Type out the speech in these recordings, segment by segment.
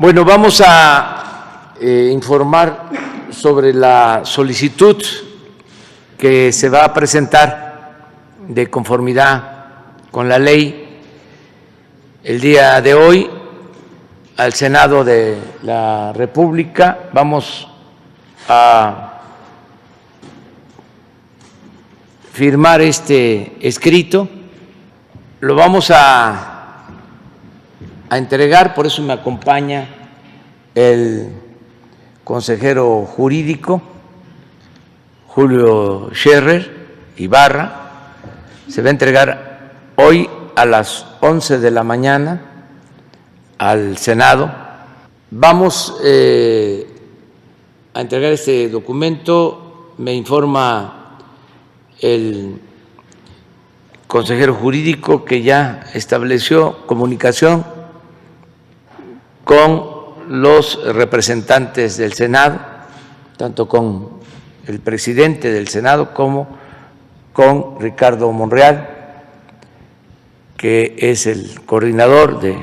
Bueno, vamos a informar sobre la solicitud que se va a presentar de conformidad con la ley el día de hoy al Senado de la República. Vamos a firmar este escrito, lo vamos a entregar, por eso me acompaña el consejero jurídico Julio Scherer Ibarra. Se va a entregar hoy a las 11 de la mañana al Senado. Vamos a entregar este documento, me informa el consejero jurídico que ya estableció comunicación con los representantes del Senado, tanto con el presidente del Senado como con Ricardo Monreal, que es el coordinador de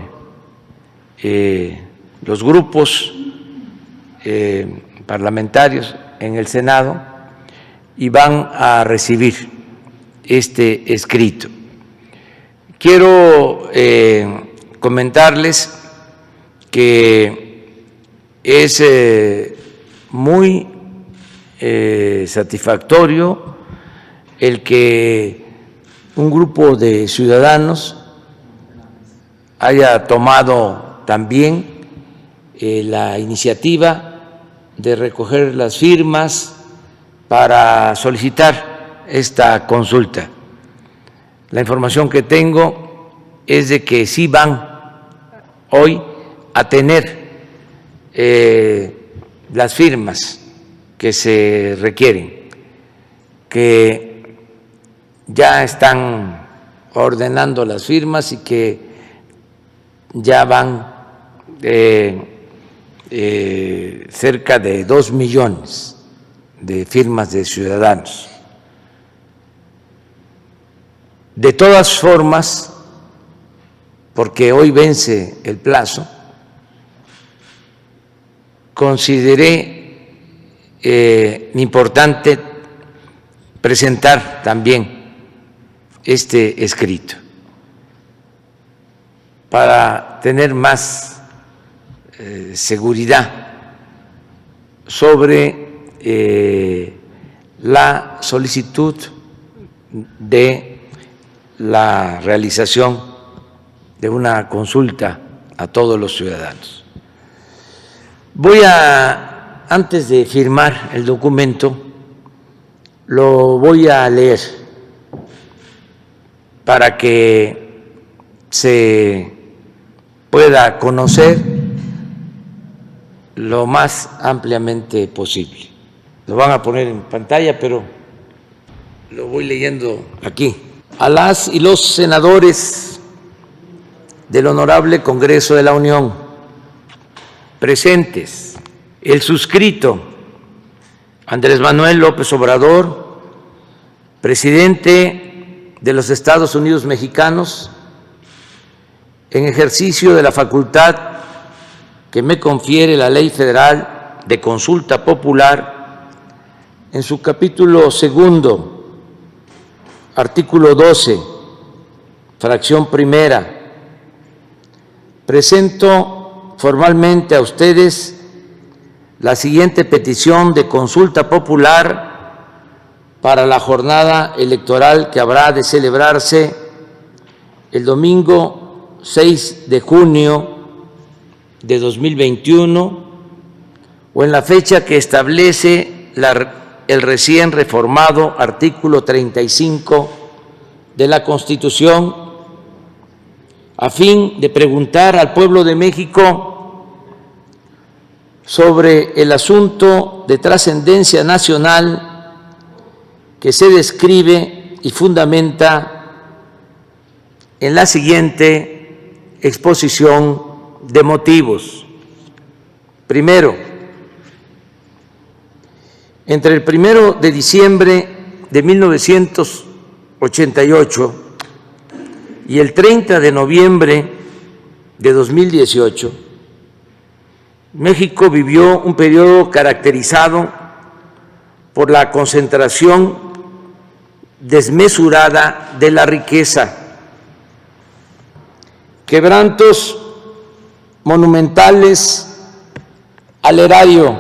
los grupos parlamentarios en el Senado, y van a recibir este escrito. Quiero comentarles que es muy satisfactorio el que un grupo de ciudadanos haya tomado también la iniciativa de recoger las firmas para solicitar esta consulta. La información que tengo es de que sí van hoy a tener las firmas que se requieren, que ya están ordenando las firmas y que ya van cerca de 2 millones de firmas de ciudadanos. De todas formas, porque hoy vence el plazo, consideré importante presentar también este escrito para tener más seguridad sobre la solicitud de la realización de una consulta a todos los ciudadanos. Antes de firmar el documento, lo voy a leer para que se pueda conocer lo más ampliamente posible. Lo van a poner en pantalla, pero lo voy leyendo aquí. A las y los senadores del Honorable Congreso de la Unión presentes, el suscrito Andrés Manuel López Obrador, presidente de los Estados Unidos mexicanos, en ejercicio de la facultad que me confiere la Ley Federal de Consulta Popular, en su capítulo segundo, artículo 12, fracción primera, presento formalmente a ustedes la siguiente petición de consulta popular para la jornada electoral que habrá de celebrarse el domingo 6 de junio de 2021 o en la fecha que establece el recién reformado artículo 35 de la Constitución, a fin de preguntar al pueblo de México sobre el asunto de trascendencia nacional que se describe y fundamenta en la siguiente exposición de motivos. Primero, entre el 1 de diciembre de 1988 y el 30 de noviembre de 2018, México vivió un periodo caracterizado por la concentración desmesurada de la riqueza, quebrantos monumentales al erario,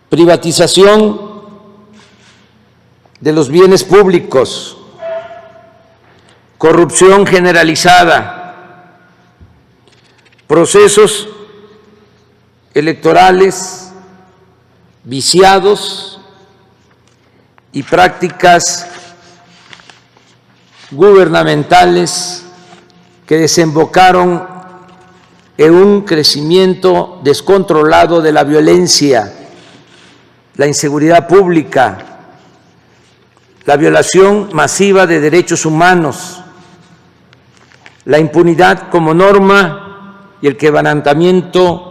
privatización de los bienes públicos, corrupción generalizada, procesos electorales viciados y prácticas gubernamentales que desembocaron en un crecimiento descontrolado de la violencia, la inseguridad pública, la violación masiva de derechos humanos, la impunidad como norma y el quebrantamiento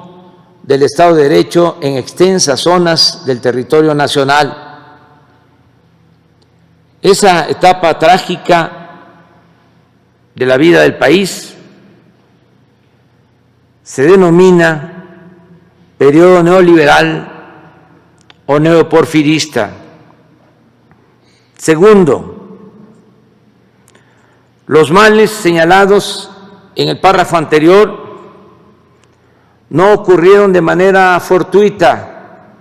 del Estado de Derecho en extensas zonas del territorio nacional. Esa etapa trágica de la vida del país se denomina periodo neoliberal o neoporfirista. Segundo, los males señalados en el párrafo anterior no ocurrieron de manera fortuita,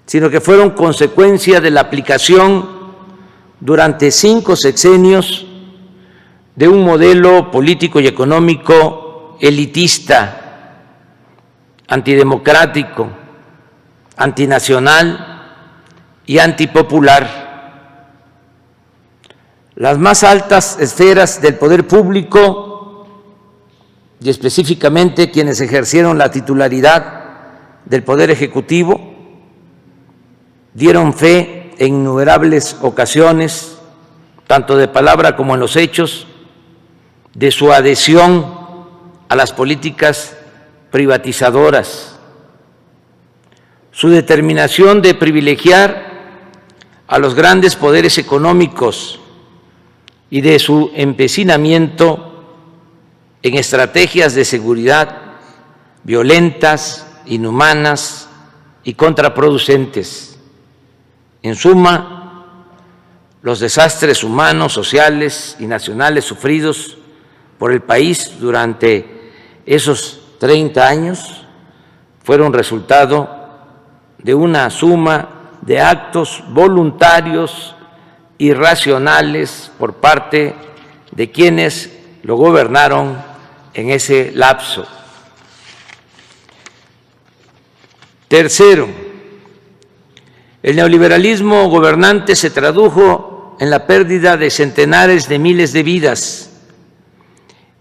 sino que fueron consecuencia de la aplicación durante 5 sexenios de un modelo político y económico elitista, antidemocrático, antinacional y antipopular. Las más altas esferas del poder público y específicamente quienes ejercieron la titularidad del Poder Ejecutivo, dieron fe en innumerables ocasiones, tanto de palabra como en los hechos, de su adhesión a las políticas privatizadoras, su determinación de privilegiar a los grandes poderes económicos y de su empecinamiento en estrategias de seguridad violentas, inhumanas y contraproducentes. En suma, los desastres humanos, sociales y nacionales sufridos por el país durante esos 30 años fueron resultado de una suma de actos voluntarios y racionales por parte de quienes lo gobernaron en ese lapso. Tercero, el neoliberalismo gobernante se tradujo en la pérdida de centenares de miles de vidas,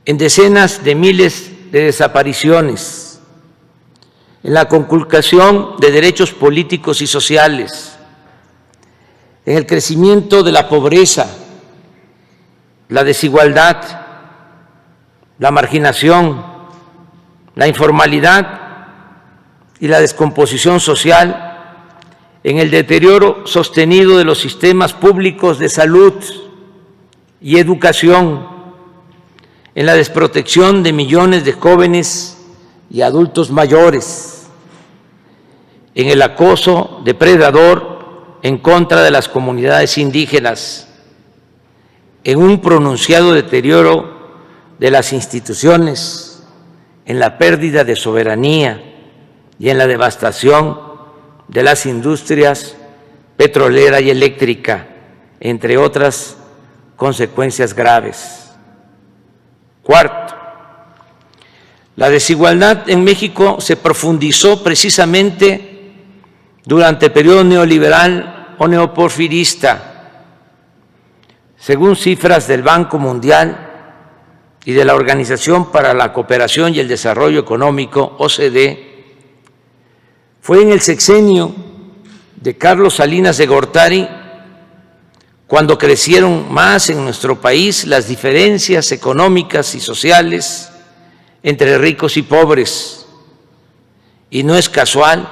en decenas de miles de desapariciones, en la conculcación de derechos políticos y sociales, en el crecimiento de la pobreza, la desigualdad, la marginación, la informalidad y la descomposición social, en el deterioro sostenido de los sistemas públicos de salud y educación, en la desprotección de millones de jóvenes y adultos mayores, en el acoso depredador en contra de las comunidades indígenas, en un pronunciado deterioro de las instituciones, en la pérdida de soberanía y en la devastación de las industrias petrolera y eléctrica, entre otras consecuencias graves. Cuarto, la desigualdad en México se profundizó precisamente durante el periodo neoliberal o neoporfirista. Según cifras del Banco Mundial y de la Organización para la Cooperación y el Desarrollo Económico, OCDE, fue en el sexenio de Carlos Salinas de Gortari cuando crecieron más en nuestro país las diferencias económicas y sociales entre ricos y pobres. Y no es casual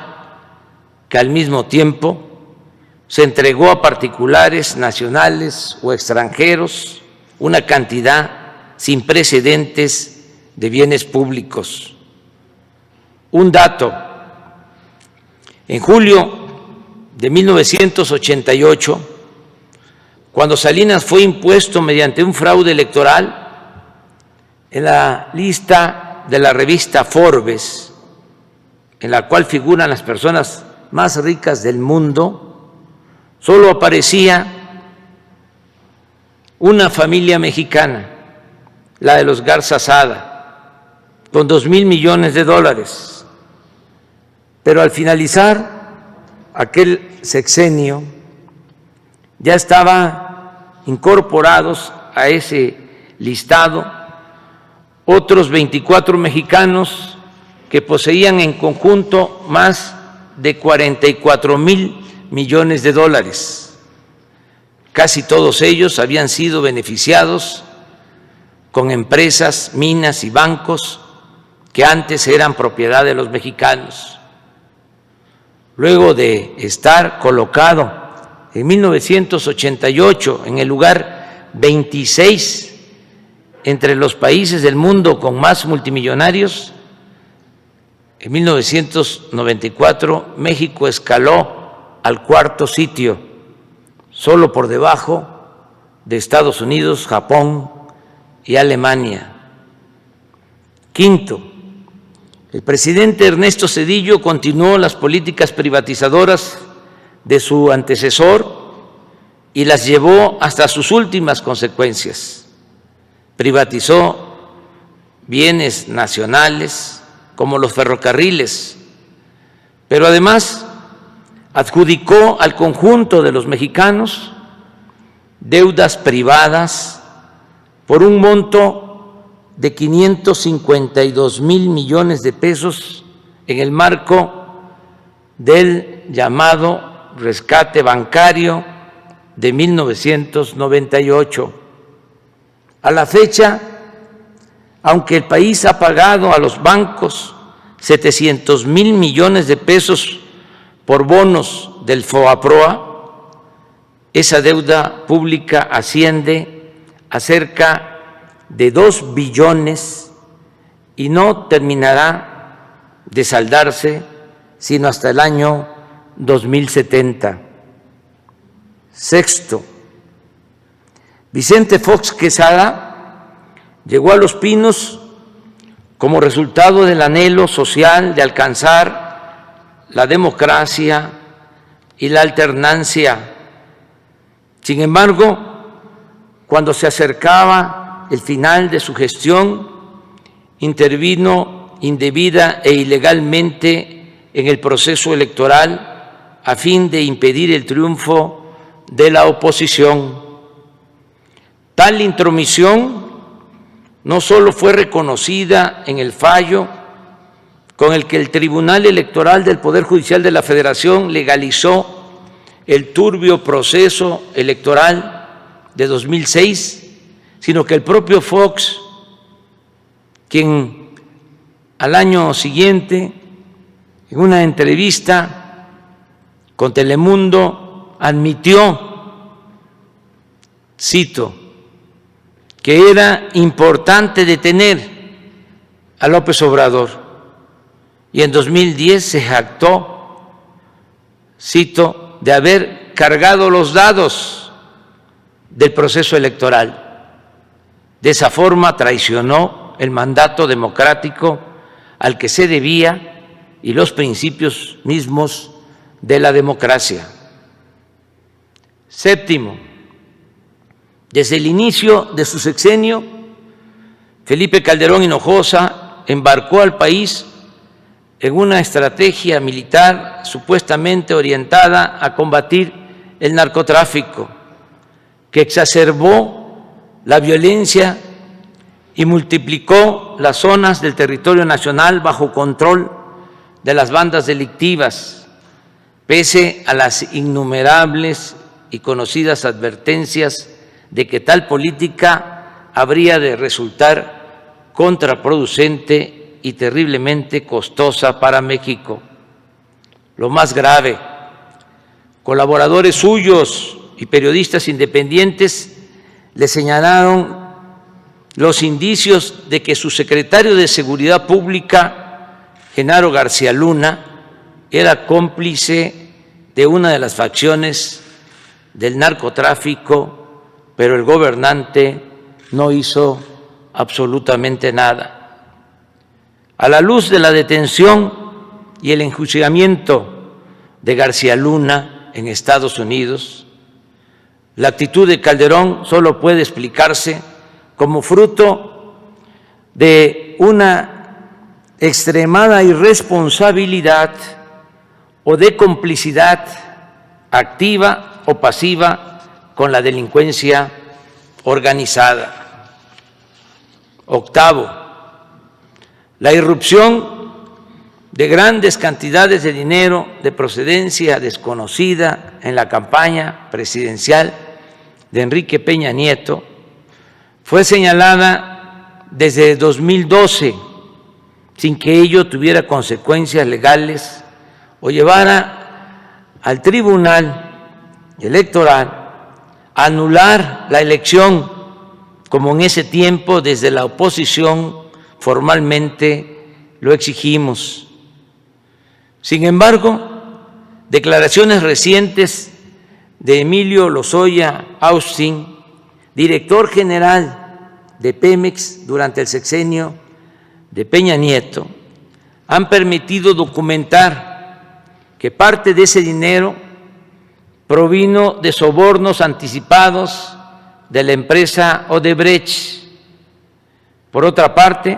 que al mismo tiempo se entregó a particulares, nacionales o extranjeros una cantidad sin precedentes de bienes públicos. un dato. En julio de 1988, cuando Salinas fue impuesto mediante un fraude electoral, en la lista de la revista Forbes, en la cual figuran las personas más ricas del mundo, solo aparecía una familia mexicana, la de los Garza Sada, con 2,000 millones de dólares. Pero al finalizar aquel sexenio, ya estaban incorporados a ese listado otros 24 mexicanos que poseían en conjunto más de 44,000 millones de dólares. Casi todos ellos habían sido beneficiados con empresas, minas y bancos que antes eran propiedad de los mexicanos. Luego de estar colocado en 1988 en el lugar 26 entre los países del mundo con más multimillonarios, en 1994 México escaló al 4º sitio, solo por debajo de Estados Unidos, Japón y Alemania. Quinto, el presidente Ernesto Zedillo continuó las políticas privatizadoras de su antecesor y las llevó hasta sus últimas consecuencias. Privatizó bienes nacionales como los ferrocarriles, pero además adjudicó al conjunto de los mexicanos deudas privadas por un monto de 552,000 millones de pesos en el marco del llamado rescate bancario de 1998. A la fecha, aunque el país ha pagado a los bancos 700,000 millones de pesos por bonos del FOAPROA, esa deuda pública asciende a cerca de 2 billones y no terminará de saldarse sino hasta el año 2070. Sexto, Vicente Fox Quesada llegó a Los Pinos como resultado del anhelo social de alcanzar la democracia y la alternancia. Sin embargo, cuando se acercaba el final de su gestión, intervino indebida e ilegalmente en el proceso electoral a fin de impedir el triunfo de la oposición. Tal intromisión no solo fue reconocida en el fallo con el que el Tribunal Electoral del Poder Judicial de la Federación legalizó el turbio proceso electoral de 2006, sino que el propio Fox, quien al año siguiente, en una entrevista con Telemundo, admitió, cito, que era importante detener a López Obrador, y en 2010 se jactó, cito, de haber cargado los dados del proceso electoral. De esa forma traicionó el mandato democrático al que se debía y los principios mismos de la democracia. Séptimo, desde el inicio de su sexenio, Felipe Calderón Hinojosa embarcó al país en una estrategia militar supuestamente orientada a combatir el narcotráfico, que exacerbó la violencia y multiplicó las zonas del territorio nacional bajo control de las bandas delictivas, pese a las innumerables y conocidas advertencias de que tal política habría de resultar contraproducente y terriblemente costosa para México. Lo más grave, colaboradores suyos y periodistas independientes le señalaron los indicios de que su secretario de Seguridad Pública Genaro García Luna era cómplice de una de las facciones del narcotráfico, pero el gobernante no hizo absolutamente nada. A la luz de la detención y el enjuiciamiento de García Luna en Estados Unidos, la actitud de Calderón solo puede explicarse como fruto de una extremada irresponsabilidad o de complicidad activa o pasiva con la delincuencia organizada. Octavo, la irrupción de grandes cantidades de dinero de procedencia desconocida en la campaña presidencial de Enrique Peña Nieto fue señalada desde 2012 sin que ello tuviera consecuencias legales o llevara al Tribunal Electoral a anular la elección, como en ese tiempo desde la oposición formalmente lo exigimos. Sin embargo, declaraciones recientes de Emilio Lozoya Austin, director general de Pemex durante el sexenio de Peña Nieto, han permitido documentar que parte de ese dinero provino de sobornos anticipados de la empresa Odebrecht. Por otra parte,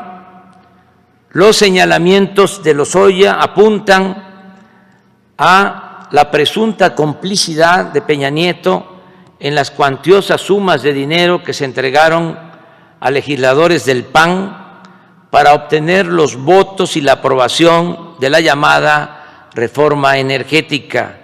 los señalamientos de Lozoya apuntan a la presunta complicidad de Peña Nieto en las cuantiosas sumas de dinero que se entregaron a legisladores del PAN para obtener los votos y la aprobación de la llamada reforma energética,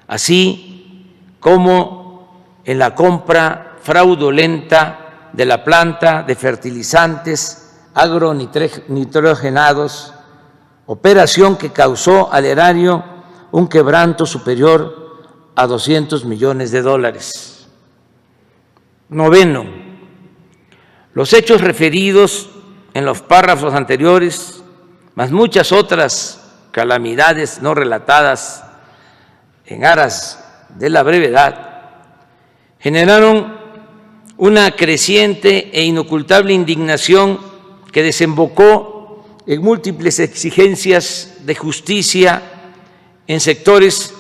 así como en la compra fraudulenta de la planta de fertilizantes agronitrogenados, operación que causó al erario un quebranto superior a $200 millones. Noveno, los hechos referidos en los párrafos anteriores, más muchas otras calamidades no relatadas en aras de la brevedad, generaron una creciente e inocultable indignación que desembocó en múltiples exigencias de justicia en sectores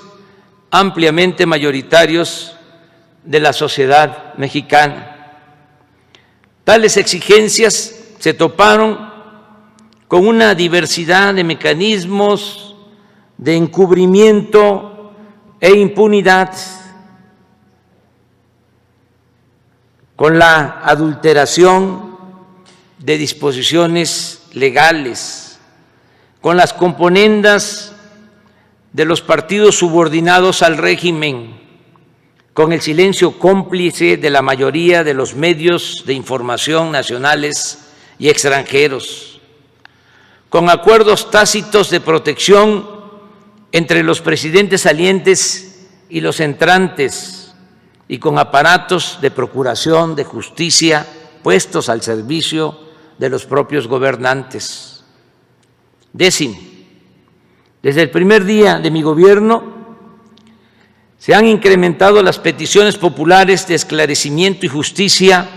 ampliamente mayoritarios de la sociedad mexicana. Tales exigencias se toparon con una diversidad de mecanismos de encubrimiento e impunidad, con la adulteración de disposiciones legales, con las componendas de los partidos subordinados al régimen, con el silencio cómplice de la mayoría de los medios de información nacionales y extranjeros, con acuerdos tácitos de protección entre los presidentes salientes y los entrantes, y con aparatos de procuración de justicia puestos al servicio de los propios gobernantes. Décimo, desde el primer día de mi gobierno se han incrementado las peticiones populares de esclarecimiento y justicia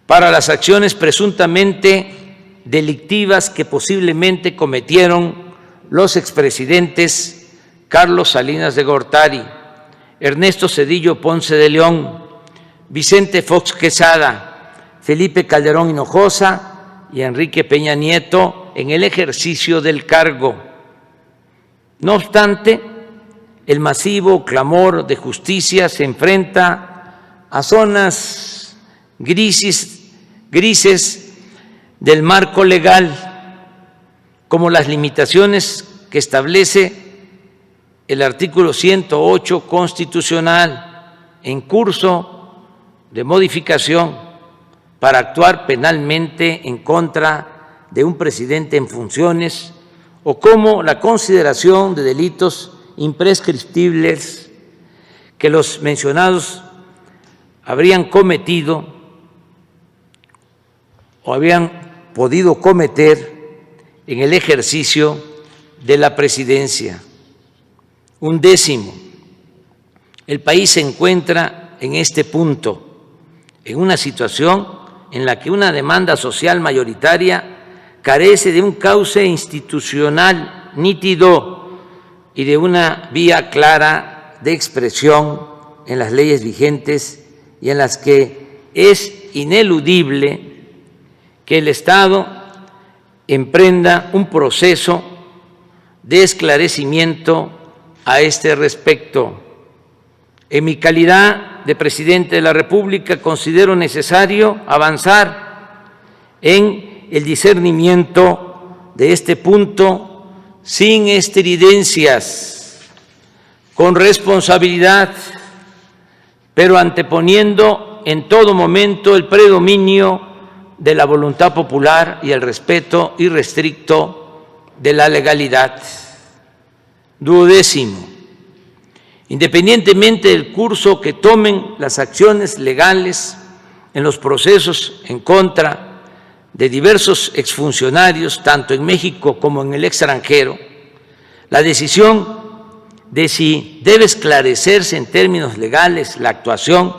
para las acciones presuntamente delictivas que posiblemente cometieron los expresidentes Carlos Salinas de Gortari, Ernesto Zedillo Ponce de León, Vicente Fox Quesada, Felipe Calderón Hinojosa y Enrique Peña Nieto en el ejercicio del cargo. No obstante, el masivo clamor de justicia se enfrenta a zonas grises del marco legal, como las limitaciones que establece el artículo 108 constitucional en curso de modificación para actuar penalmente en contra de un presidente en funciones, o como la consideración de delitos imprescriptibles que los mencionados habrían cometido o habían podido cometer en el ejercicio de la presidencia. 11, el país se encuentra en este punto, en una situación en la que una demanda social mayoritaria carece de un cauce institucional nítido y de una vía clara de expresión en las leyes vigentes y en las que es ineludible que el Estado emprenda un proceso de esclarecimiento a este respecto. En mi calidad de presidente de la República considero necesario avanzar en el discernimiento de este punto sin estridencias, con responsabilidad, pero anteponiendo en todo momento el predominio de la voluntad popular y el respeto irrestricto de la legalidad. 12, independientemente del curso que tomen las acciones legales en los procesos en contra de diversos exfuncionarios, tanto en México como en el extranjero, la decisión de si debe esclarecerse en términos legales la actuación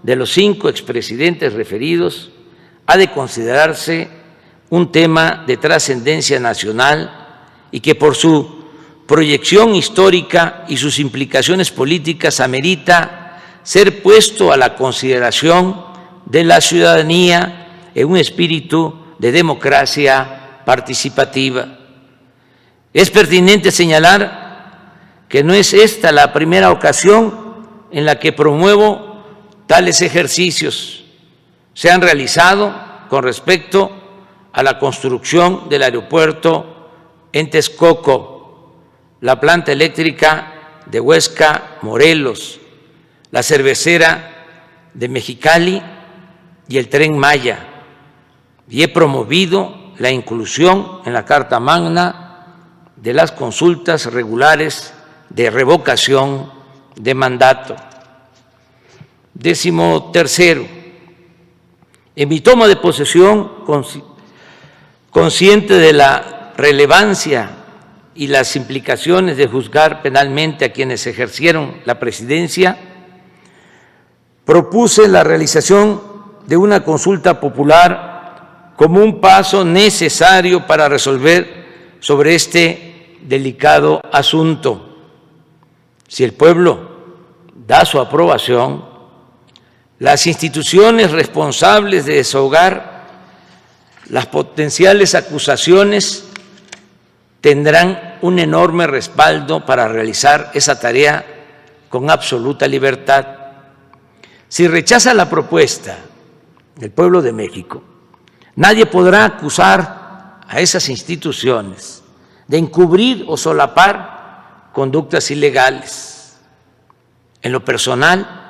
de los 5 expresidentes referidos ha de considerarse un tema de trascendencia nacional y que por su proyección histórica y sus implicaciones políticas amerita ser puesto a la consideración de la ciudadanía en un espíritu de democracia participativa. Es pertinente señalar que no es esta la primera ocasión en la que promuevo tales ejercicios. Se han realizado con respecto a la construcción del aeropuerto en Texcoco, la planta eléctrica de Huesca, Morelos, la cervecera de Mexicali y el Tren Maya, y he promovido la inclusión en la Carta Magna de las consultas regulares de revocación de mandato. 13, en mi toma de posesión, consciente de la relevancia y las implicaciones de juzgar penalmente a quienes ejercieron la presidencia, propuse la realización de una consulta popular como un paso necesario para resolver sobre este delicado asunto. Si el pueblo da su aprobación, las instituciones responsables de desahogar las potenciales acusaciones tendrán un enorme respaldo para realizar esa tarea con absoluta libertad. Si rechaza la propuesta del pueblo de México, nadie podrá acusar a esas instituciones de encubrir o solapar conductas ilegales. En lo personal,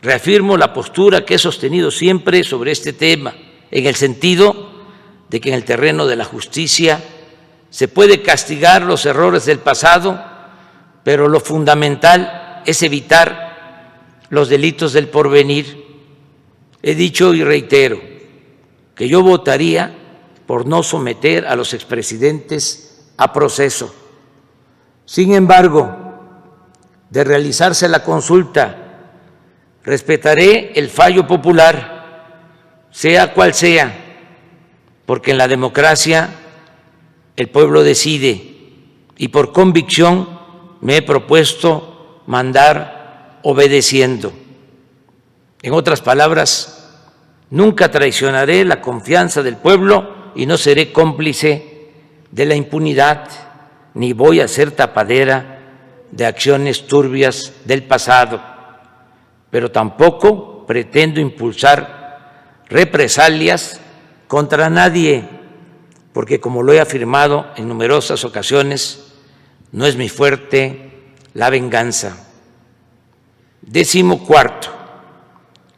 reafirmo la postura que he sostenido siempre sobre este tema, en el sentido de que en el terreno de la justicia se puede castigar los errores del pasado, pero lo fundamental es evitar los delitos del porvenir. He dicho y reitero que yo votaría por no someter a los expresidentes a proceso. Sin embargo, de realizarse la consulta, respetaré el fallo popular, sea cual sea, porque en la democracia el pueblo decide y por convicción me he propuesto mandar obedeciendo. En otras palabras, nunca traicionaré la confianza del pueblo y no seré cómplice de la impunidad, ni voy a ser tapadera de acciones turbias del pasado, pero tampoco pretendo impulsar represalias contra nadie, porque como lo he afirmado en numerosas ocasiones, no es mi fuerte la venganza. 14,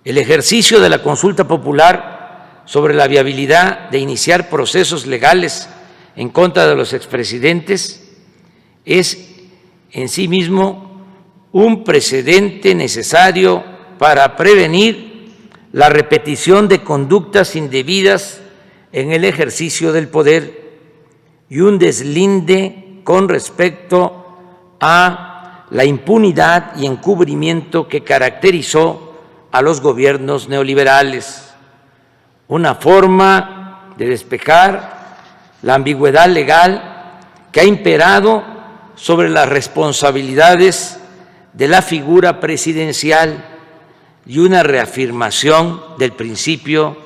el ejercicio de la consulta popular sobre la viabilidad de iniciar procesos legales en contra de los expresidentes es en sí mismo un precedente necesario para prevenir la repetición de conductas indebidas en el ejercicio del poder y un deslinde con respecto a la impunidad y encubrimiento que caracterizó a los gobiernos neoliberales, una forma de despejar la ambigüedad legal que ha imperado sobre las responsabilidades de la figura presidencial y una reafirmación del principio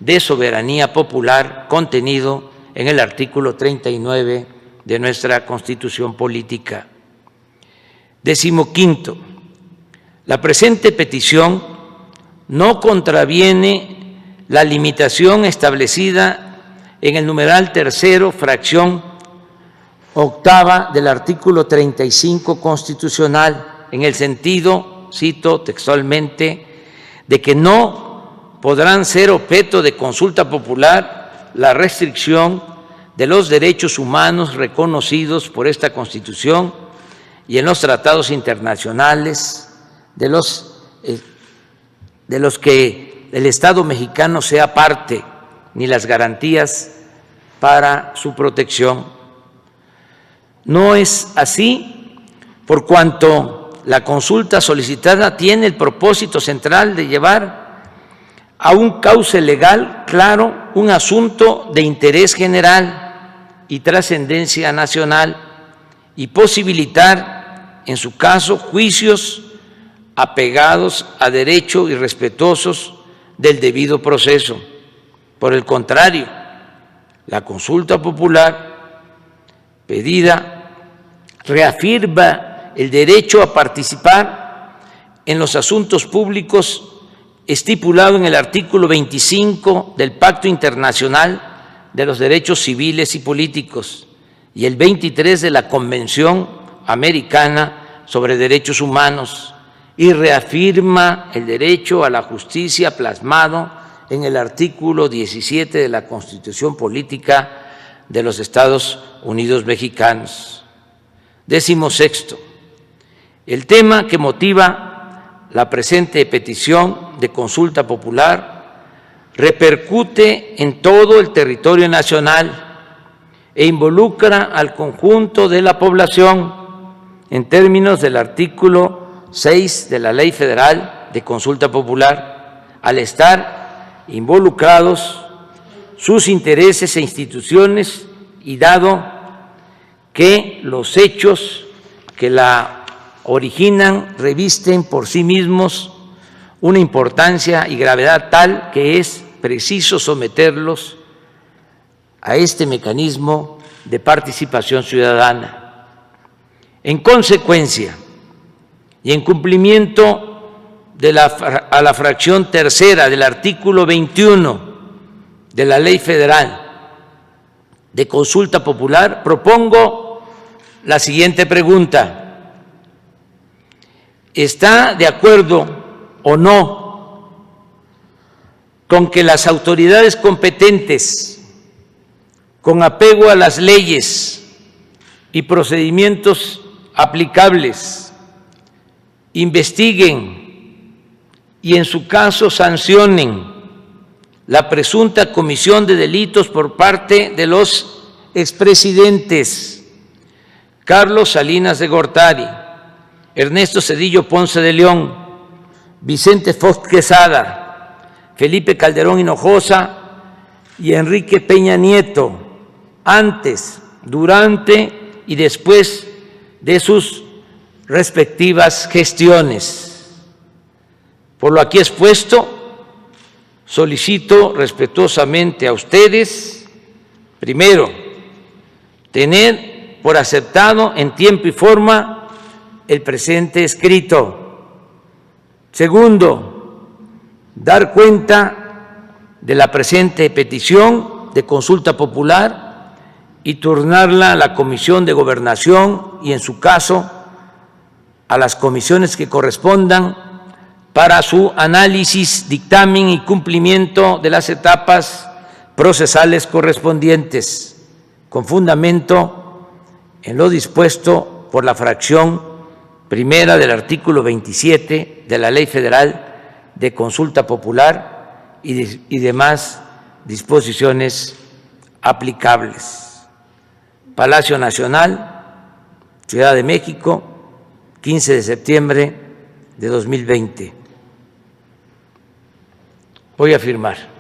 de soberanía popular contenido en el artículo 39 de nuestra Constitución Política. 15. La presente petición no contraviene la limitación establecida en el numeral tercero, fracción octava del artículo 35 constitucional, en el sentido, cito textualmente, de que no podrán ser objeto de consulta popular la restricción de los derechos humanos reconocidos por esta Constitución y en los tratados internacionales de los que el Estado mexicano sea parte, ni las garantías para su protección. No es así, por cuanto la consulta solicitada tiene el propósito central de llevar a un cauce legal claro un asunto de interés general y trascendencia nacional y posibilitar, en su caso, juicios apegados a derecho y respetuosos del debido proceso. Por el contrario, la consulta popular pedida reafirma el derecho a participar en los asuntos públicos estipulado en el artículo 25 del Pacto Internacional de los Derechos Civiles y Políticos y el 23 de la Convención Americana sobre Derechos Humanos, y reafirma el derecho a la justicia plasmado en el artículo 17 de la Constitución Política de los Estados Unidos Mexicanos. 16. El tema que motiva la presente petición de consulta popular repercute en todo el territorio nacional e involucra al conjunto de la población en términos del artículo 6 de la Ley Federal de Consulta Popular, al estar involucrados sus intereses e instituciones y dado que los hechos que la originan revisten por sí mismos una importancia y gravedad tal que es preciso someterlos a este mecanismo de participación ciudadana. En consecuencia, y en cumplimiento a la fracción tercera del artículo 21 de la Ley Federal de Consulta Popular, propongo la siguiente pregunta: ¿está de acuerdo o no con que las autoridades competentes, con apego a las leyes y procedimientos aplicables, investiguen y en su caso sancionen la presunta comisión de delitos por parte de los expresidentes Carlos Salinas de Gortari, Ernesto Zedillo Ponce de León, Vicente Fox Quesada, Felipe Calderón Hinojosa y Enrique Peña Nieto, antes, durante y después de sus respectivas gestiones? Por lo aquí expuesto, solicito respetuosamente a ustedes, primero, tener por aceptado en tiempo y forma el presente escrito. Segundo, dar cuenta de la presente petición de consulta popular y turnarla a la Comisión de Gobernación y, en su caso, a las comisiones que correspondan para su análisis, dictamen y cumplimiento de las etapas procesales correspondientes, con fundamento en lo dispuesto por la fracción primera del artículo 27 de la Ley Federal de Consulta Popular y demás disposiciones aplicables. Palacio Nacional, Ciudad de México, 15 de septiembre de 2020. Voy a firmar.